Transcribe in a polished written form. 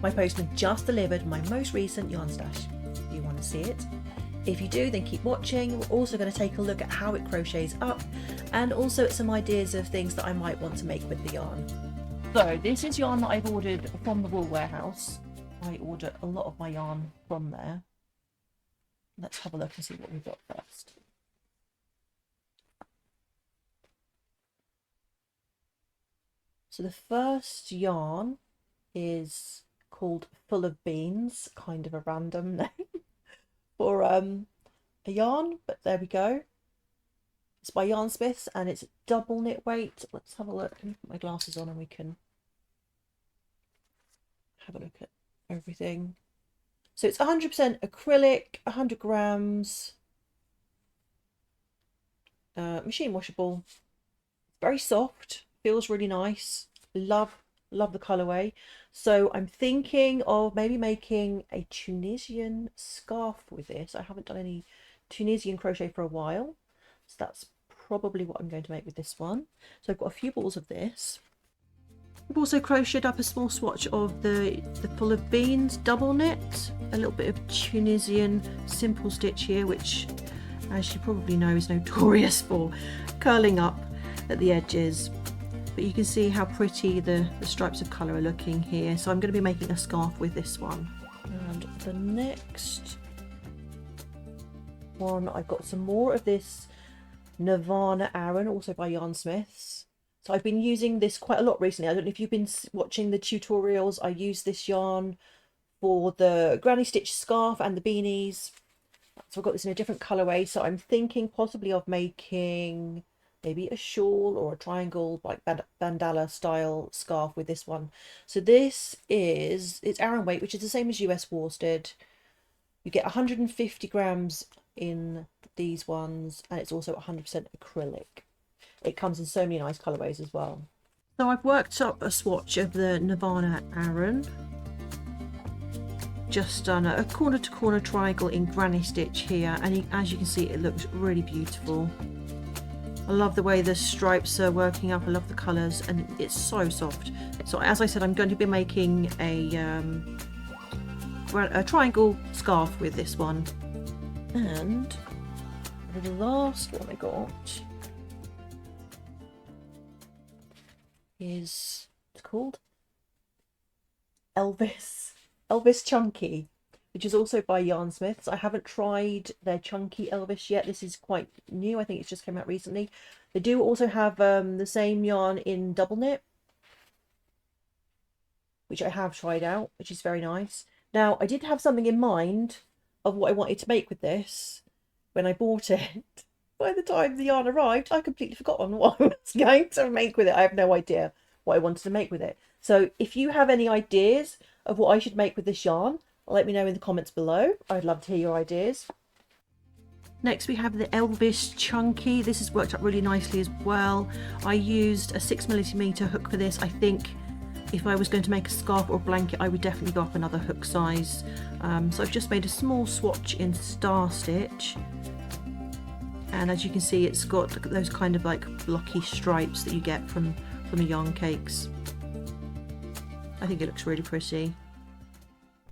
my postman just delivered my most recent yarn stash. Do you want to see it? If you do, then keep watching. We're also going to take a look at how it crochets up and also some ideas of things that I might want to make with the yarn. So this is yarn that I've ordered from the Wool Warehouse. I order a lot of my yarn from there. Let's have a look and see what we've got first. So the first yarn is called Full of Beans, kind of a random name for a yarn, but there we go. It's by Yarnsmiths and it's double knit weight. Let's have a look. Let me put my glasses on and we can have a look at everything. So it's 100% acrylic, 100 grams, machine washable, very soft, feels really nice. Love the colorway. So I'm thinking of maybe making a Tunisian scarf with this. I haven't done any Tunisian crochet for a while, so that's probably what I'm going to make with this one. So I've got a few balls of this. I've also crocheted up a small swatch of the Full of Beans double knit, a little bit of Tunisian simple stitch here, which, as you probably know, is notorious for curling up at the edges. But you can see how pretty the stripes of colour are looking here. So I'm going to be making a scarf with this one. And the next one, I've got some more of this Nirvana Aran, also by Yarnsmiths. So I've been using this quite a lot recently. I don't know if you've been watching the tutorials. I use this yarn for the granny stitch scarf and the beanies. So I've got this in a different colourway. So I'm thinking possibly of making maybe a shawl or a triangle like bandana style scarf with this one. So this is, it's Aran weight, which is the same as US worsted. You get 150 grams in these ones, and it's also 100% acrylic. It comes in so many nice colorways as well. So I've worked up a swatch of the Nirvana Aran, just done a corner to corner triangle in granny stitch here, and as you can see, it looks really beautiful. I love the way the stripes are working up. I love the colours, and it's so soft. So as I said, I'm going to be making a triangle scarf with this one. And the last one I got is, it's called Elvis Chunky, which is also by Yarnsmiths. I haven't tried their Chunky Elvis yet. This is quite new. I think it's just came out recently. They do also have the same yarn in double knit, which I have tried out, which is very nice. Now, I did have something in mind of what I wanted to make with this when I bought it. By the time the yarn arrived, I completely forgotten what I was going to make with it. I have no idea what I wanted to make with it. So if you have any ideas of what I should make with this yarn, let me know in the comments below. I'd love to hear your ideas. Next we have the Elvis Chunky. This has worked out really nicely as well. I used a 6mm hook for this. I think if I was going to make a scarf or a blanket, I would definitely go up another hook size. So I've just made a small swatch in star stitch. And as you can see, it's got those kind of like blocky stripes that you get from the yarn cakes. I think it looks really pretty.